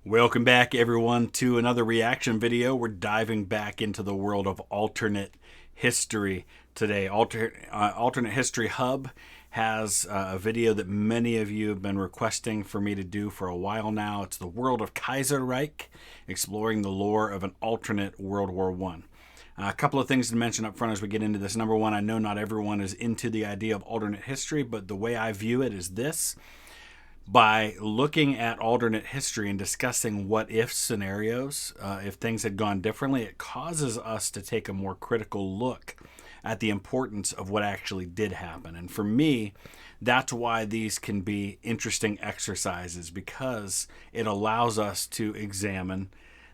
Welcome back, everyone, to another reaction video. We're diving back into the world of alternate history today. Alternate History Hub has a video that many of you have been requesting for me to do for a while now. It's the world of Kaiserreich, exploring the lore of an alternate World War I. A couple of things to mention up front as we get into this. Number one, I know not everyone is into the idea of alternate history, but the way I view it is this. By looking at alternate history and discussing what-if scenarios, if things had gone differently, it causes us to take a more critical look at the importance of what actually did happen. And for me, that's why these can be interesting exercises, because it allows us to examine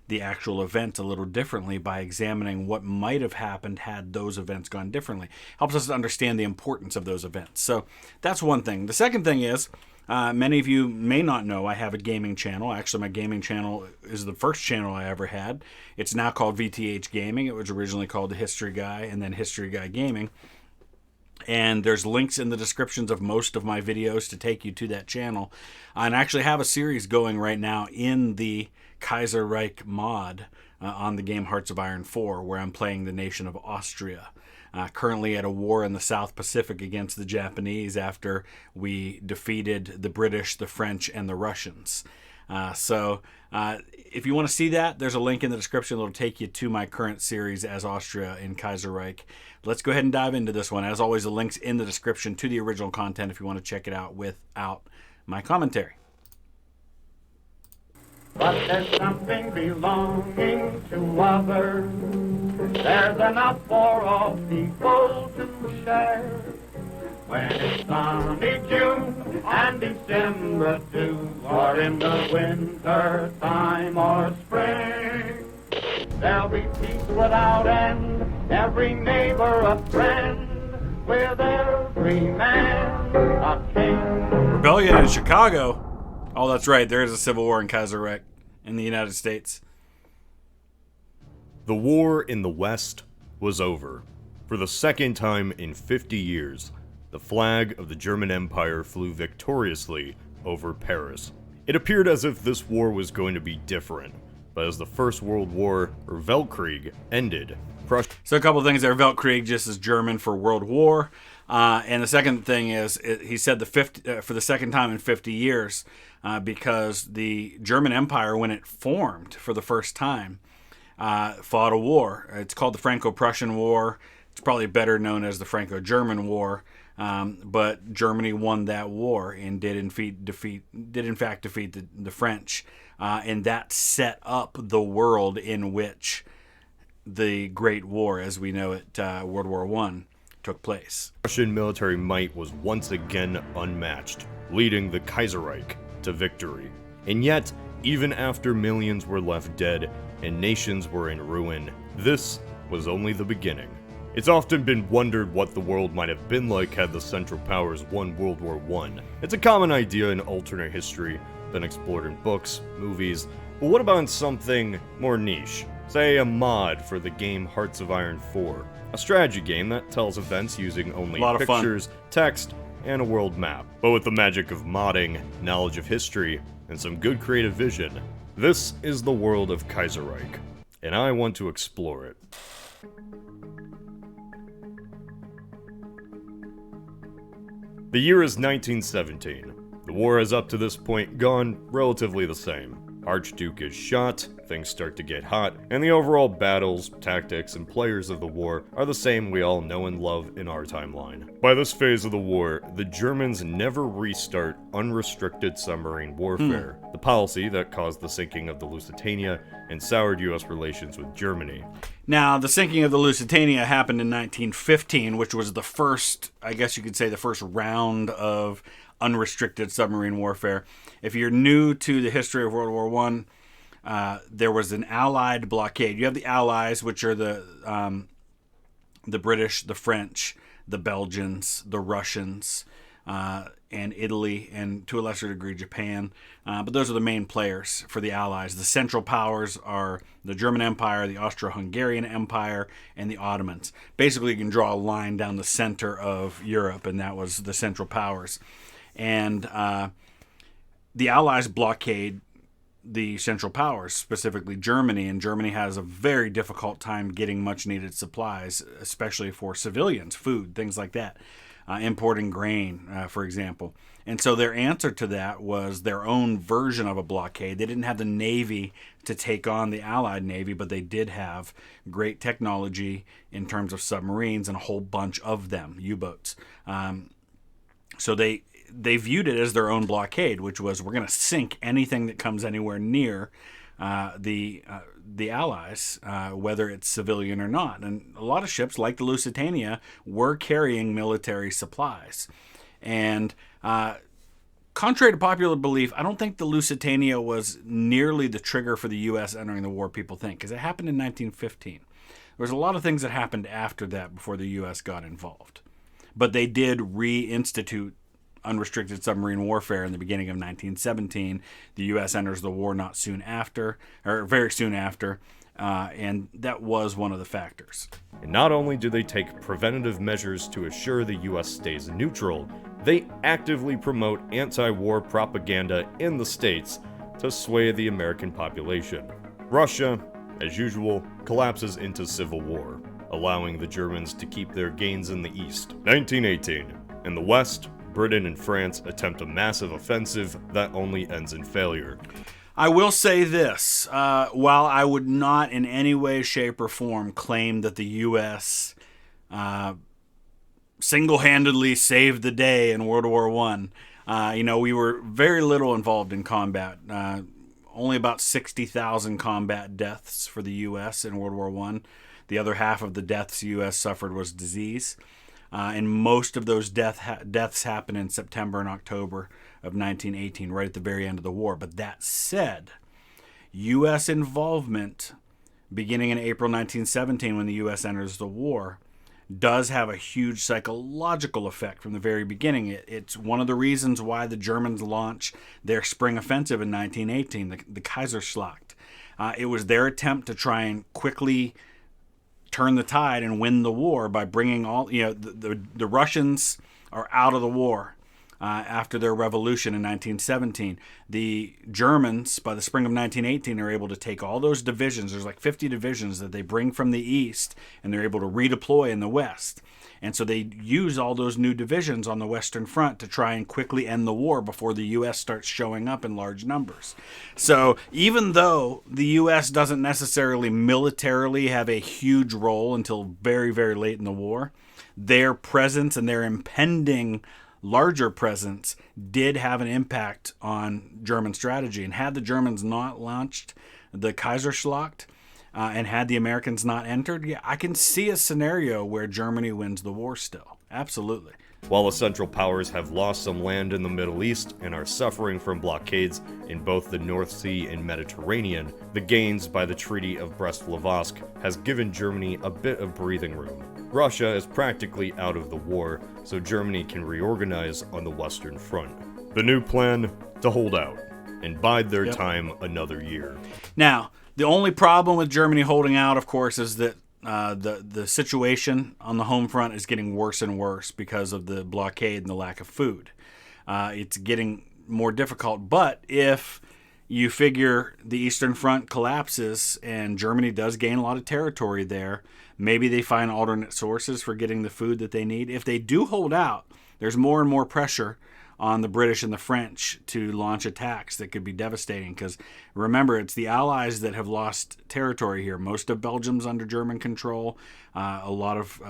the actual event a little differently by examining what might have happened had those events gone differently. Helps us to understand the importance of those events. So that's one thing. The second thing is, many of you may not know I have a gaming channel. Actually, my gaming channel is the first channel I ever had. It's now called VTH Gaming. It was originally called The History Guy and then History Guy Gaming. And there's links in the descriptions of most of my videos to take you to that channel. And I actually have a series going right now in the Kaiserreich mod on the game Hearts of Iron 4, where I'm playing the nation of Austria. Currently at a war in the South Pacific against the Japanese after we defeated the British, the French, and the Russians. If you want to see that, there's a link in the description that will take you to my current series as Austria in Kaiserreich. Let's go ahead and dive into this one. As always, the link's in the description to the original content if you want to check it out without my commentary. But there's something belonging to others. There's enough for all people to share. When it's sunny June and December too, or in the winter time or spring, there'll be peace without end, every neighbor a friend, with every man a king. Rebellion in Chicago. Oh, that's right. There is a civil war in Kaiserreich in the United States. The war in the West was over. For the second time in 50 years, the flag of the German Empire flew victoriously over Paris. It appeared as if this war was going to be different, but as the First World War, or Weltkrieg, ended, So a couple of things there. Weltkrieg just is German for World War. And the second thing is, he said for the second time in 50 years, because the German Empire, when it formed for the first time, fought a war. It's called the Franco-Prussian War. It's probably better known as the Franco-German War. But Germany won that war and did in fact defeat the French. And that set up the world in which the Great War, as we know it, World War I, took place. Russian military might was once again unmatched, leading the Kaiserreich to victory. And yet, even after millions were left dead and nations were in ruin, this was only the beginning. It's often been wondered what the world might have been like had the Central Powers won World War I. It's a common idea in alternate history, been explored in books, movies, but what about in something more niche? Say a mod for the game Hearts of Iron 4, a strategy game that tells events using only pictures, text, and a world map. But with the magic of modding, knowledge of history, and some good creative vision, this is the world of Kaiserreich, and I want to explore it. The year is 1917. The war has up to this point gone relatively the same. Archduke is shot, things start to get hot, and the overall battles, tactics, and players of the war are the same we all know and love in our timeline. By this phase of the war, the Germans never restart unrestricted submarine warfare, the policy that caused the sinking of the Lusitania and soured US relations with Germany. Now, the sinking of the Lusitania happened in 1915, which was the first, I guess you could say, the first round of unrestricted submarine warfare. If you're new to the history of World War I, there was an Allied blockade. You have the Allies, which are the British, the French, the Belgians, the Russians, and Italy, and to a lesser degree Japan. But those are the main players for the Allies. The Central Powers are the German Empire, the Austro-Hungarian Empire, and the Ottomans. Basically, you can draw a line down the center of Europe, and that was the Central Powers. And the Allies' blockade the Central Powers, specifically Germany, and Germany has a very difficult time getting much needed supplies, especially for civilians, food, things like that, importing grain, for example. And so their answer to that was their own version of a blockade. They didn't have the Navy to take on the Allied Navy, but they did have great technology in terms of submarines and a whole bunch of them, U-boats. So they viewed it as their own blockade, which was, we're going to sink anything that comes anywhere near the Allies, whether it's civilian or not. And a lot of ships, like the Lusitania, were carrying military supplies. And contrary to popular belief, I don't think the Lusitania was nearly the trigger for the U.S. entering the war people think, because it happened in 1915. There was a lot of things that happened after that before the U.S. got involved. But they did reinstitute unrestricted submarine warfare in the beginning of 1917. The U.S. enters the war not soon after, or very soon after, and that was one of the factors. And not only do they take preventative measures to assure the U.S. stays neutral, they actively promote anti-war propaganda in the States to sway the American population. Russia, as usual, collapses into civil war, allowing the Germans to keep their gains in the East. 1918. In the West, Britain and France attempt a massive offensive that only ends in failure. I will say this, while I would not in any way, shape, or form claim that the U.S. Single-handedly saved the day in World War I, we were very little involved in combat. Only about 60,000 combat deaths for the U.S. in World War I. The other half of the deaths the U.S. suffered was disease. And most of those deaths happened in September and October of 1918, right at the very end of the war. But that said, U.S. involvement beginning in April 1917, when the U.S. enters the war, does have a huge psychological effect from the very beginning. It's one of the reasons why the Germans launch their spring offensive in 1918, the Kaiserreich. It was their attempt to try and quickly turn the tide and win the war by bringing all, the Russians are out of the war after their revolution in 1917. The Germans, by the spring of 1918, are able to take all those divisions. There's like 50 divisions that they bring from the east, and they're able to redeploy in the west. And so they use all those new divisions on the Western Front to try and quickly end the war before the U.S. starts showing up in large numbers. So even though the U.S. doesn't necessarily militarily have a huge role until very, very late in the war, their presence and their impending larger presence did have an impact on German strategy. And had the Germans not launched the Kaiserreich, and had the Americans not entered, I can see a scenario where Germany wins the war still. Absolutely. While the Central Powers have lost some land in the Middle East and are suffering from blockades in both the North Sea and Mediterranean, the gains by the Treaty of Brest-Litovsk has given Germany a bit of breathing room. Russia is practically out of the war, so Germany can reorganize on the Western Front. The new plan? To hold out and bide their time another year. Now, the only problem with Germany holding out, of course, is that the situation on the home front is getting worse and worse because of the blockade and the lack of food. It's getting more difficult. But if you figure the Eastern Front collapses and Germany does gain a lot of territory there, maybe they find alternate sources for getting the food that they need. If they do hold out, there's more and more pressure on the British and the French to launch attacks that could be devastating. Because remember, it's the Allies that have lost territory here. Most of Belgium's under German control. A lot of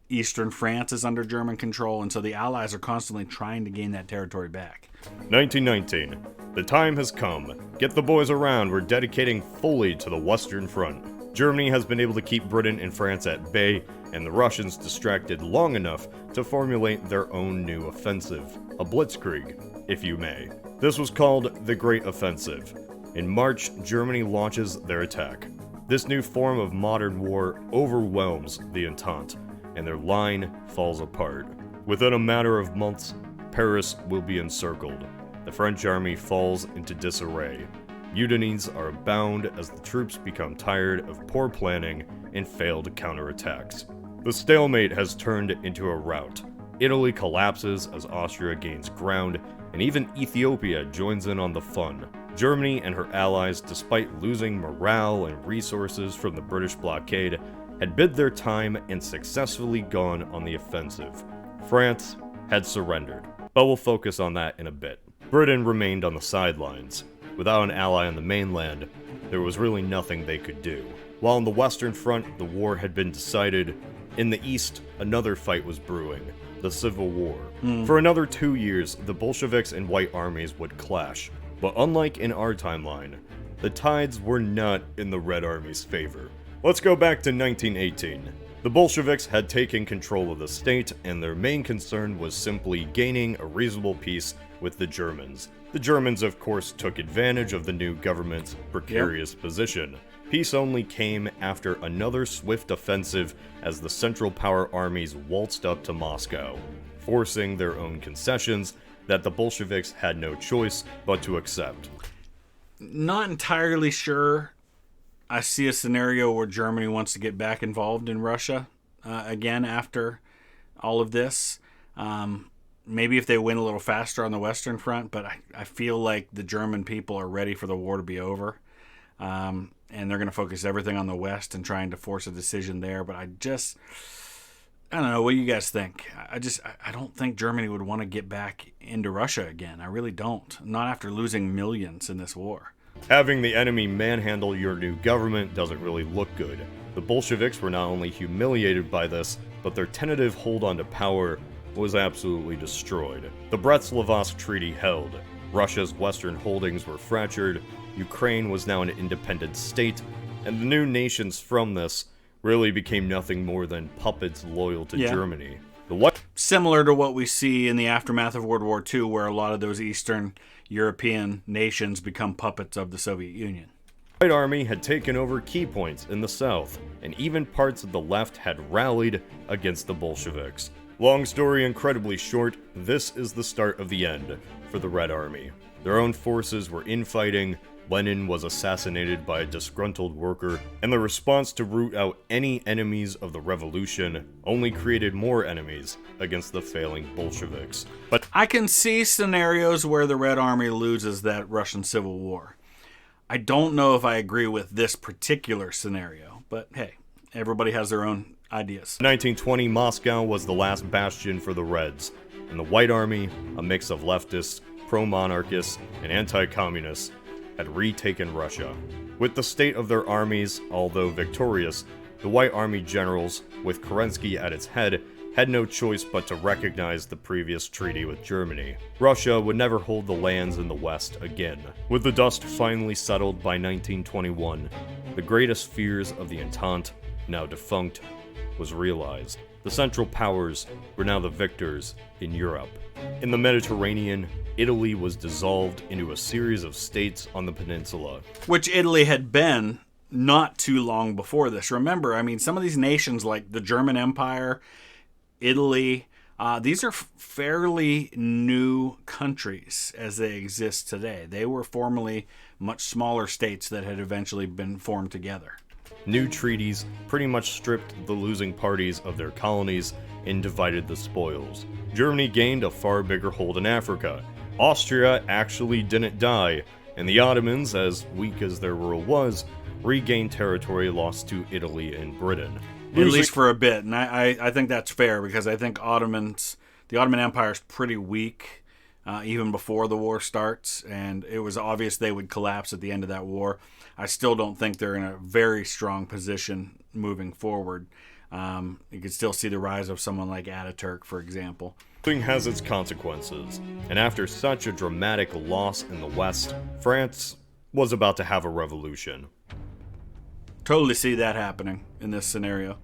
Eastern France is under German control. And so the Allies are constantly trying to gain that territory back. 1919. The time has come. Get the boys around. We're dedicating fully to the Western Front. Germany has been able to keep Britain and France at bay, and the Russians distracted long enough to formulate their own new offensive, a blitzkrieg, if you may. This was called the Great Offensive. In March, Germany launches their attack. This new form of modern war overwhelms the Entente, and their line falls apart. Within a matter of months, Paris will be encircled. The French army falls into disarray. Mutinies are abound as the troops become tired of poor planning and failed counterattacks. The stalemate has turned into a rout. Italy collapses as Austria gains ground, and even Ethiopia joins in on the fun. Germany and her allies, despite losing morale and resources from the British blockade, had bid their time and successfully gone on the offensive. France had surrendered, but we'll focus on that in a bit. Britain remained on the sidelines. Without an ally on the mainland, there was really nothing they could do. While on the Western Front, the war had been decided, in the East, another fight was brewing, the Civil War. For another 2 years, the Bolsheviks and White armies would clash, but unlike in our timeline, the tides were not in the Red Army's favor. Let's go back to 1918. The Bolsheviks had taken control of the state, and their main concern was simply gaining a reasonable peace with the Germans. The Germans, of course, took advantage of the new government's precarious position. Peace only came after another swift offensive as the Central Power armies waltzed up to Moscow, forcing their own concessions that the Bolsheviks had no choice but to accept. Not entirely sure I see a scenario where Germany wants to get back involved in Russia again after all of this. Maybe if they win a little faster on the Western Front, but I feel like the German people are ready for the war to be over. And they're going to focus everything on the West and trying to force a decision there. But I don't know. What do you guys think? I don't think Germany would want to get back into Russia again. I really don't. Not after losing millions in this war. Having the enemy manhandle your new government doesn't really look good. The Bolsheviks were not only humiliated by this, but their tentative hold onto power was absolutely destroyed. The Brest-Litovsk Treaty held. Russia's western holdings were fractured, Ukraine was now an independent state, and the new nations from this really became nothing more than puppets loyal to Germany. Similar to what we see in the aftermath of World War II, where a lot of those Eastern European nations become puppets of the Soviet Union. The White Army had taken over key points in the south, and even parts of the left had rallied against the Bolsheviks. Long story incredibly short, this is the start of the end for the Red Army. Their own forces were infighting, Lenin was assassinated by a disgruntled worker, and the response to root out any enemies of the revolution only created more enemies against the failing Bolsheviks. But I can see scenarios where the Red Army loses that Russian Civil War. I don't know if I agree with this particular scenario, but hey, everybody has their own ideas. In 1920, Moscow was the last bastion for the Reds, and the White Army, a mix of leftists, pro-monarchists, and anti-communists, had retaken Russia. With the state of their armies, although victorious, the White Army generals, with Kerensky at its head, had no choice but to recognize the previous treaty with Germany. Russia would never hold the lands in the West again. With the dust finally settled by 1921, the greatest fears of the Entente, now defunct, was realized. The Central Powers were now the victors in Europe. In the Mediterranean, Italy was dissolved into a series of states on the peninsula. Which Italy had been not too long before this. Remember, I mean, some of these nations like the German Empire, Italy, these are fairly new countries as they exist today. They were formerly much smaller states that had eventually been formed together. New treaties pretty much stripped the losing parties of their colonies and divided the spoils. Germany gained a far bigger hold in Africa. Austria actually didn't die, and the Ottomans, as weak as their rule was, regained territory lost to Italy and Britain. At least for a bit, and I think that's fair, because I think the Ottoman Empire is pretty weak even before the war starts, and it was obvious they would collapse at the end of that war. I still don't think they're in a very strong position moving forward. You could still see the rise of someone like Ataturk, for example. Losing has its consequences, and after such a dramatic loss in the West, France was about to have a revolution. Totally see that happening in this scenario.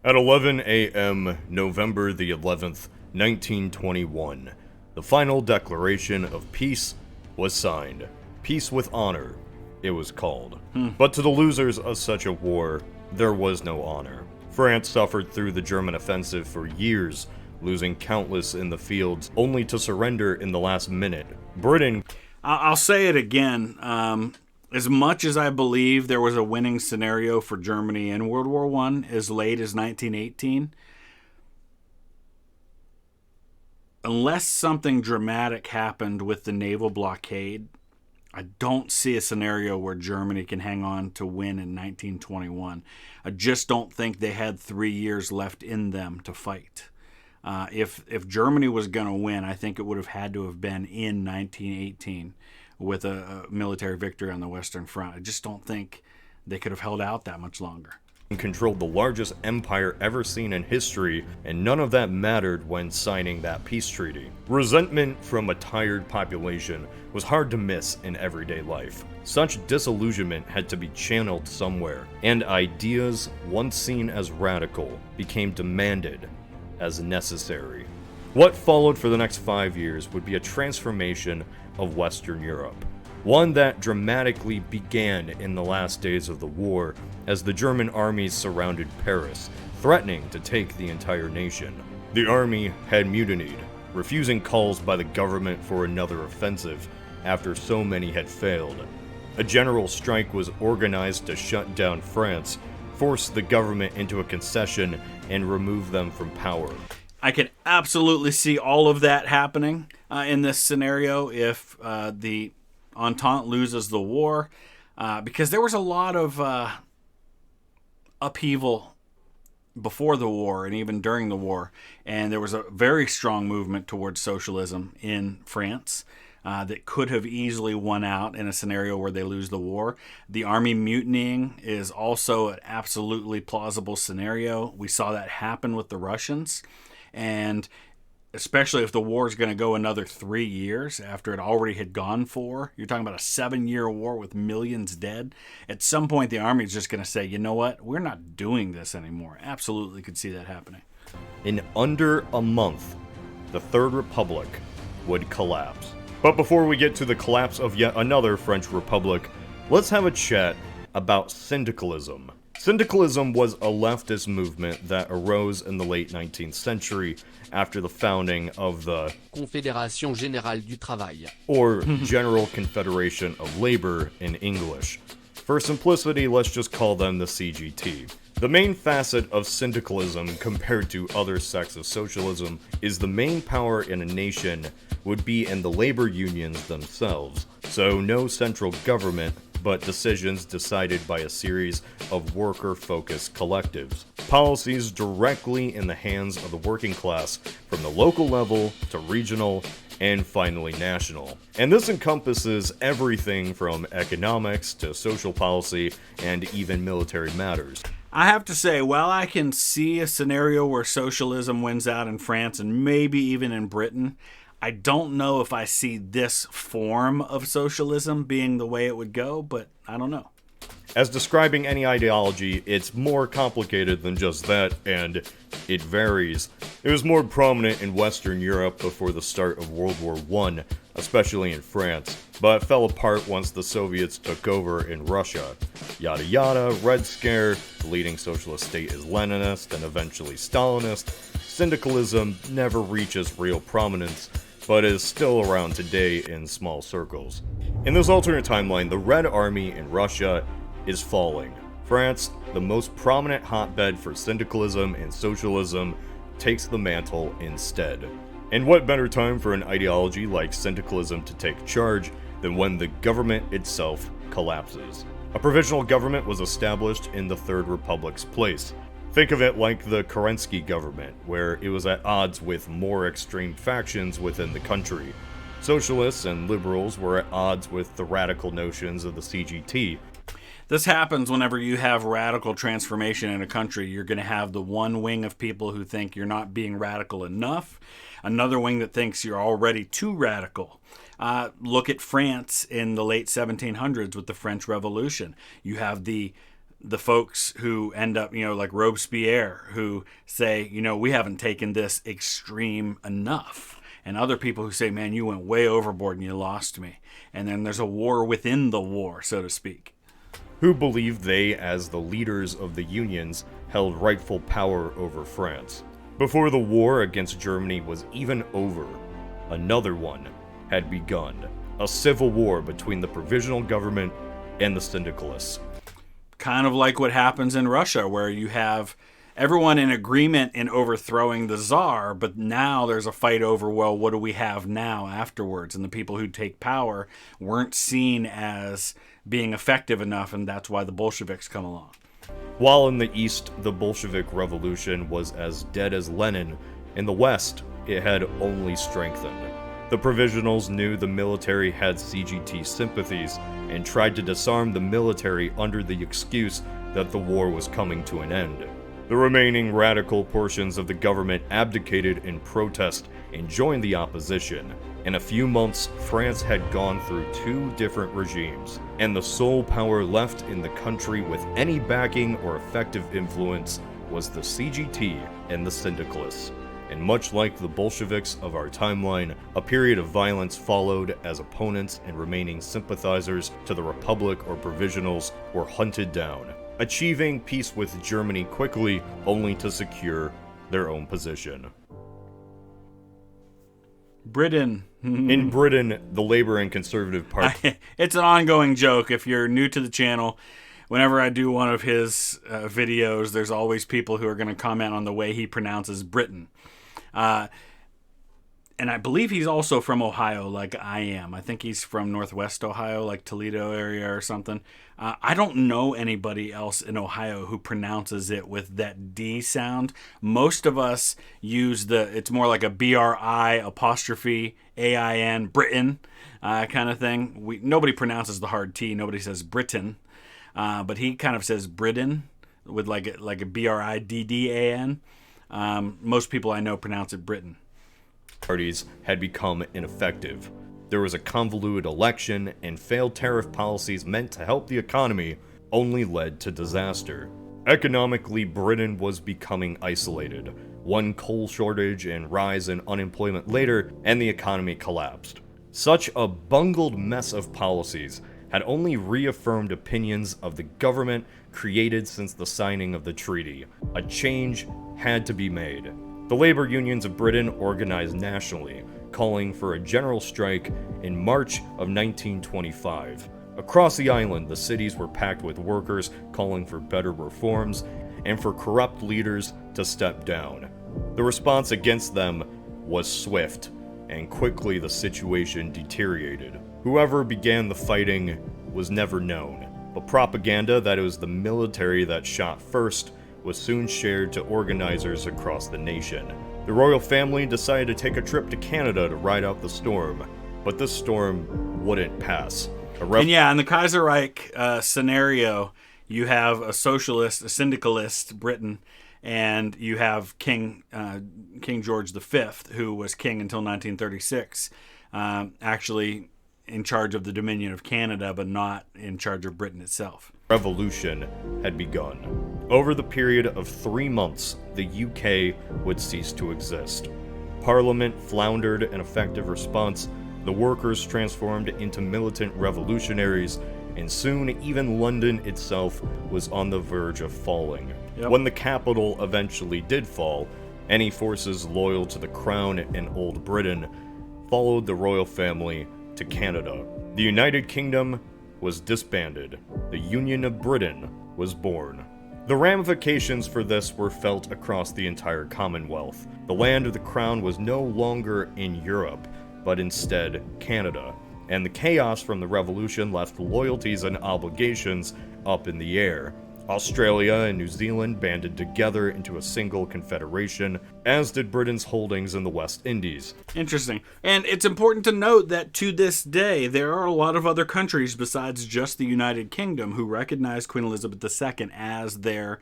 At 11 a.m., November the 11th, 1921, the final declaration of peace was signed. Peace with honor, it was called. But to the losers of such a war, there was no honor. France suffered through the German offensive for years, losing countless in the fields, only to surrender in the last minute. Britain... I'll say it again. As much as I believe there was a winning scenario for Germany in World War I as late as 1918, unless something dramatic happened with the naval blockade, I don't see a scenario where Germany can hang on to win in 1921. I just don't think they had 3 years left in them to fight. If Germany was going to win, I think it would have had to have been in 1918 with a military victory on the Western Front. I just don't think they could have held out that much longer. Controlled the largest empire ever seen in history, and none of that mattered when signing that peace treaty. Resentment from a tired population was hard to miss in everyday life. Such disillusionment had to be channeled somewhere, and ideas once seen as radical became demanded as necessary. What followed for the next 5 years would be a transformation of Western Europe. One that dramatically began in the last days of the war as the German armies surrounded Paris, threatening to take the entire nation. The army had mutinied, refusing calls by the government for another offensive after so many had failed. A general strike was organized to shut down France, force the government into a concession, and remove them from power. I can absolutely see all of that happening in this scenario if the Entente loses the war, because there was a lot of upheaval before the war and even during the war, and there was a very strong movement towards socialism in France that could have easily won out in a scenario where they lose the war. The army mutinying is also an absolutely plausible scenario. We saw that happen with the Russians, and especially if the war is going to go another 3 years after it already had gone 4. You're talking about a 7-year war with millions dead. At some point, the army is just going to say, you know what? We're not doing this anymore. Absolutely could see that happening. In under a month, the Third Republic would collapse. But before we get to the collapse of yet another French Republic, let's have a chat about Syndicalism. Syndicalism was a leftist movement that arose in the late 19th century after the founding of the Confédération Générale du Travail, or General Confederation of Labor in English. For simplicity, let's just call them the CGT. The main facet of syndicalism compared to other sects of socialism is the main power in a nation would be in the labor unions themselves, so no central government, but decisions decided by a series of worker-focused collectives. Policies directly in the hands of the working class, from the local level to regional, and finally national. And this encompasses everything from economics to social policy and even military matters. I have to say, while I can see a scenario where socialism wins out in France and maybe even in Britain, I don't know if I see this form of socialism being the way it would go, but I don't know. As describing any ideology, it's more complicated than just that, and it varies. It was more prominent in Western Europe before the start of World War I, especially in France, but fell apart once the Soviets took over in Russia. Yada yada, Red Scare, the leading socialist state is Leninist and eventually Stalinist. Syndicalism never reaches real prominence, but is still around today in small circles. In this alternate timeline, the Red Army in Russia is falling. France, the most prominent hotbed for syndicalism and socialism, takes the mantle instead. And what better time for an ideology like syndicalism to take charge than when the government itself collapses? A provisional government was established in the Third Republic's place. Think of it like the Kerensky government, where it was at odds with more extreme factions within the country. Socialists and liberals were at odds with the radical notions of the CGT. This happens whenever you have radical transformation in a country. You're going to have the one wing of people who think you're not being radical enough, another wing that thinks you're already too radical. Look at France in the late 1700s with the French Revolution. You have the folks who end up, like Robespierre, who say, we haven't taken this extreme enough. And other people who say, man, you went way overboard and you lost me. And then there's a war within the war, so to speak. Who believed they, as the leaders of the unions, held rightful power over France. Before the war against Germany was even over, another one had begun. A civil war between the provisional government and the syndicalists. Kind of like what happens in Russia, where you have everyone in agreement in overthrowing the Tsar, but now there's a fight over, well, what do we have now afterwards? And the people who take power weren't seen as being effective enough, and that's why the Bolsheviks come along. While in the East, the Bolshevik Revolution was as dead as Lenin, in the West, it had only strengthened. The Provisionals knew the military had CGT sympathies and tried to disarm the military under the excuse that the war was coming to an end. The remaining radical portions of the government abdicated in protest and joined the opposition. In a few months, France had gone through 2 different regimes, and the sole power left in the country with any backing or effective influence was the CGT and the Syndicalists. And much like the Bolsheviks of our timeline, a period of violence followed as opponents and remaining sympathizers to the Republic or Provisionals were hunted down, achieving peace with Germany quickly, only to secure their own position. Britain. In Britain, the Labour and Conservative Party... It's an ongoing joke. If you're new to the channel, whenever I do one of his videos, there's always people who are going to comment on the way he pronounces Britain. And I believe he's also from Ohio, like I am. I think he's from Northwest Ohio, like Toledo area or something. I don't know anybody else in Ohio who pronounces it with that D sound. Most of us use it's more like a BRI apostrophe AIN, Britain kind of thing. Nobody pronounces the hard T. Nobody says Britain. But he kind of says Britain with like a BRIDDAN. Most people I know pronounce it Britain. Parties had become ineffective. There was a convoluted election, and failed tariff policies meant to help the economy only led to disaster. Economically, Britain was becoming isolated. One coal shortage and rise in unemployment later, and the economy collapsed. Such a bungled mess of policies had only reaffirmed opinions of the government created since the signing of the treaty. A change had to be made. The labor unions of Britain organized nationally, calling for a general strike in March of 1925. Across the island, the cities were packed with workers calling for better reforms and for corrupt leaders to step down. The response against them was swift, and quickly the situation deteriorated. Whoever began the fighting was never known, but propaganda that it was the military that shot first was soon shared to organizers across the nation. The royal family decided to take a trip to Canada to ride out the storm, but this storm wouldn't pass. In the Kaiserreich scenario, you have a socialist, a syndicalist, Britain, and you have King George V, who was king until 1936, actually in charge of the Dominion of Canada, but not in charge of Britain itself. Revolution had begun. Over the period of 3 months, the UK would cease to exist. Parliament floundered an effective response, the workers transformed into militant revolutionaries, and soon even London itself was on the verge of falling. Yep. When the capital eventually did fall, any forces loyal to the Crown and Old Britain followed the royal family to Canada. The United Kingdom was disbanded. The Union of Britain was born. The ramifications for this were felt across the entire Commonwealth. The land of the Crown was no longer in Europe, but instead Canada, and the chaos from the Revolution left loyalties and obligations up in the air. Australia and New Zealand banded together into a single confederation, as did Britain's holdings in the West Indies. Interesting. And it's important to note that to this day, there are a lot of other countries besides just the United Kingdom who recognize Queen Elizabeth II as their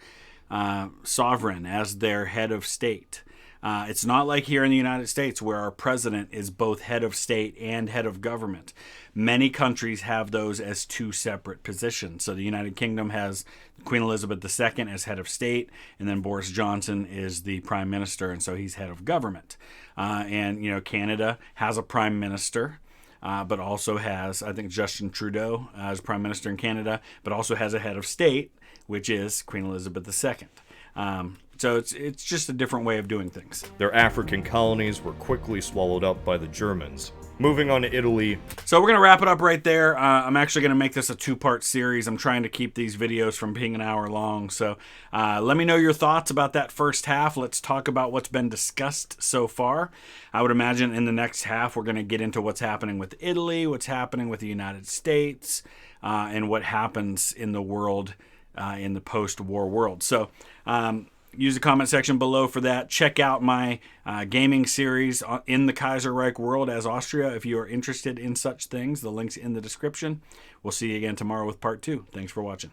sovereign, as their head of state. It's not like here in the United States where our president is both head of state and head of government. Many countries have those as 2 separate positions. So the United Kingdom has Queen Elizabeth II as head of state, and then Boris Johnson is the prime minister, and so he's head of government. And Canada has a prime minister, but also has, I think, Justin Trudeau as prime minister in Canada, but also has a head of state, which is Queen Elizabeth II. So it's just a different way of doing things. Their African colonies were quickly swallowed up by the Germans. Moving on to Italy. So we're going to wrap it up right there. I'm actually going to make this a 2-part series. I'm trying to keep these videos from being an hour long. So let me know your thoughts about that first half. Let's talk about what's been discussed so far. I would imagine in the next half, we're going to get into what's happening with Italy, what's happening with the United States, and what happens in the world, in the post-war world. So use the comment section below for that. Check out my gaming series in the Kaiserreich world as Austria if you are interested in such things. The link's in the description. We'll see you again tomorrow with part 2. Thanks for watching.